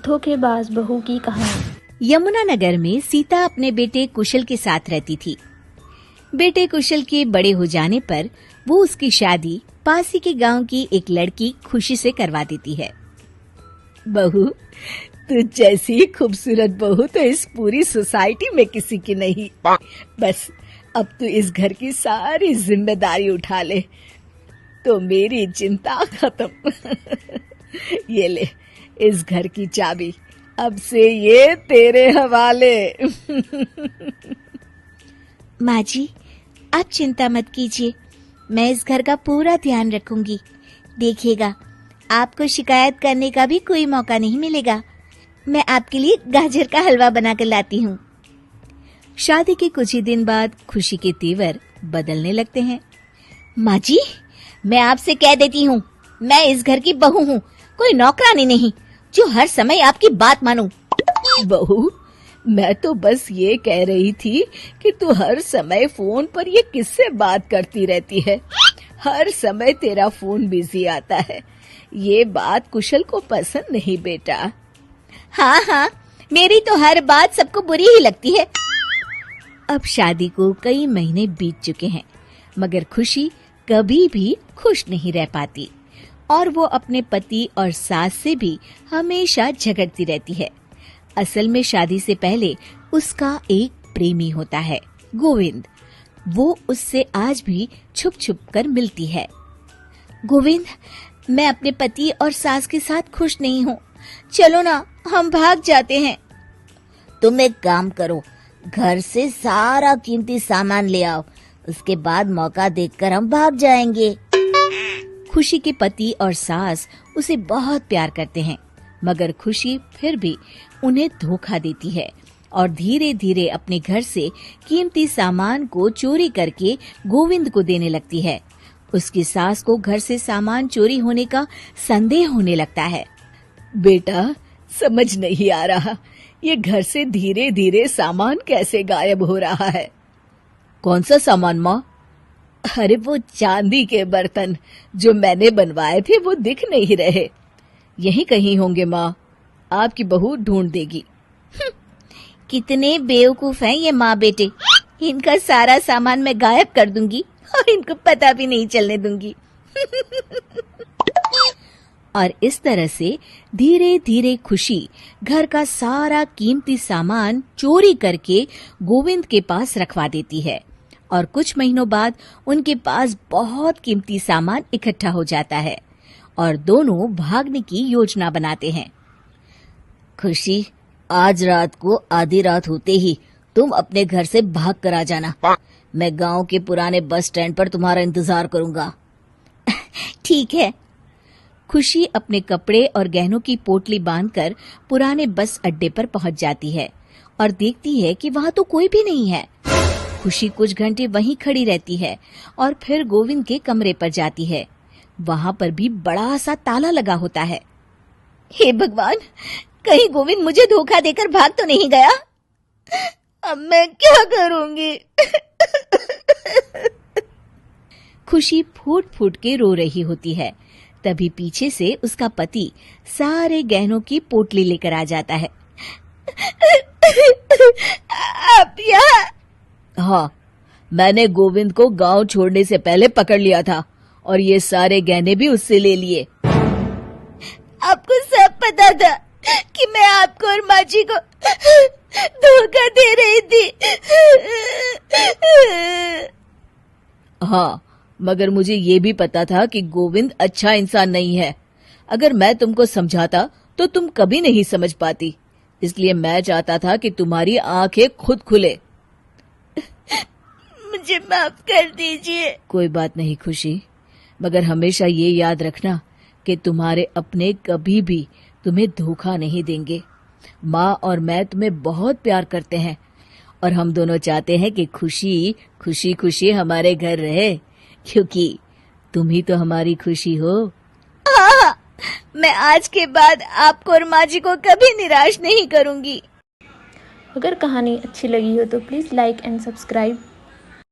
धोखेबाज बहू की कहानी। यमुनानगर में सीता अपने बेटे कुशल के साथ रहती थी। बेटे कुशल के बड़े हो जाने पर वो उसकी शादी पास ही के गांव की एक लड़की खुशी से करवा देती है। बहू, तुझ जैसी खूबसूरत बहू तो इस पूरी सोसाइटी में किसी की नहीं। बस अब तू इस घर की सारी जिम्मेदारी उठा ले तो मेरी चिंता खत्म। ये ले इस घर की चाबी, अब से ये तेरे हवाले। माँ जी, आप चिंता मत कीजिए, मैं इस घर का पूरा ध्यान रखूंगी। देखिएगा, आपको शिकायत करने का भी कोई मौका नहीं मिलेगा। मैं आपके लिए गाजर का हलवा बनाकर लाती हूँ। शादी के कुछ ही दिन बाद खुशी के तेवर बदलने लगते हैं। माँ जी, मैं आपसे कह देती हूँ, मैं इस घर की बहू हूँ, कोई नौकरानी नहीं जो हर समय आपकी बात मानूं। बहू, मैं तो बस ये कह रही थी कि तू हर समय फोन पर ये किससे बात करती रहती है। हर समय तेरा फोन बिजी आता है। ये बात कुशल को पसंद नहीं बेटा। हाँ, मेरी तो हर बात सबको बुरी ही लगती है। अब शादी को कई महीने बीत चुके हैं, मगर खुशी कभी भी खुश नहीं रह पाती और वो अपने पति और सास से भी हमेशा झगड़ती रहती है। असल में शादी से पहले उसका एक प्रेमी होता है, गोविंद। वो उससे आज भी छुप छुप कर मिलती है। गोविंद, मैं अपने पति और सास के साथ खुश नहीं हूँ, चलो ना हम भाग जाते हैं। तुम एक काम करो, घर से सारा कीमती सामान ले आओ, उसके बाद मौका देखकर हम भाग जाएंगे। खुशी के पति और सास उसे बहुत प्यार करते हैं, मगर खुशी फिर भी उन्हें धोखा देती है और धीरे धीरे अपने घर से कीमती सामान को चोरी करके गोविंद को देने लगती है। उसकी सास को घर से सामान चोरी होने का संदेह होने लगता है। बेटा, समझ नहीं आ रहा, ये घर से धीरे धीरे सामान कैसे गायब हो रहा है। कौन सा सामान माँ? अरे वो चांदी के बर्तन जो मैंने बनवाए थे वो दिख नहीं रहे। यहीं कहीं होंगे माँ, आपकी बहू ढूंढ देगी। कितने बेवकूफ हैं ये माँ बेटे, इनका सारा सामान मैं गायब कर दूंगी और इनको पता भी नहीं चलने दूंगी। और इस तरह से धीरे धीरे खुशी घर का सारा कीमती सामान चोरी करके गोविंद के पास रखवा देती है और कुछ महीनों बाद उनके पास बहुत कीमती सामान इकट्ठा हो जाता है और दोनों भागने की योजना बनाते हैं। खुशी, आज रात को आधी रात होते ही तुम अपने घर से भाग कर आ जाना। मैं गांव के पुराने बस स्टैंड पर तुम्हारा इंतजार करूंगा। ठीक है। खुशी अपने कपड़े और गहनों की पोटली बांधकर पुराने बस अड्डे पर पहुंच जाती है और देखती है कि वहां तो कोई भी नहीं है। खुशी कुछ घंटे वहीं खड़ी रहती है और फिर गोविंद के कमरे पर जाती है। वहां पर भी बड़ा सा ताला लगा होता है। हे भगवान, कहीं गोविंद मुझे धोखा देकर भाग तो नहीं गया? अब मैं क्या करूंगी? खुशी फूट फूट के रो रही होती है। तभी पीछे से उसका पति सारे गहनों की पोटली लेकर आ जाता है। आप यहाँ? हाँ, मैंने गोविंद को गांव छोड़ने से पहले पकड़ लिया था और ये सारे गहने भी उससे ले लिए। आपको सब पता था कि मैं आपको और माँ जी को धोखा दे रही थी? हाँ, मगर मुझे ये भी पता था कि गोविंद अच्छा इंसान नहीं है। अगर मैं तुमको समझाता तो तुम कभी नहीं समझ पाती। इसलिए मैं चाहता था कि तुम्हारी आंखें खुद खुले। मुझे माफ कर दीजिए। कोई बात नहीं खुशी, मगर हमेशा ये याद रखना कि तुम्हारे अपने कभी भी तुम्हें धोखा नहीं देंगे। माँ और मैं तुम्हें बहुत प्यार करते हैं और हम दोनों चाहते हैं कि खुशी खुशी खुशी हमारे घर रहे, क्योंकि तुम ही तो हमारी खुशी हो। हाँ, मैं आज के बाद आपको और माँ जी को कभी निराश नहीं करूंगी। अगर कहानी अच्छी लगी हो तो प्लीज़ लाइक एंड सब्सक्राइब।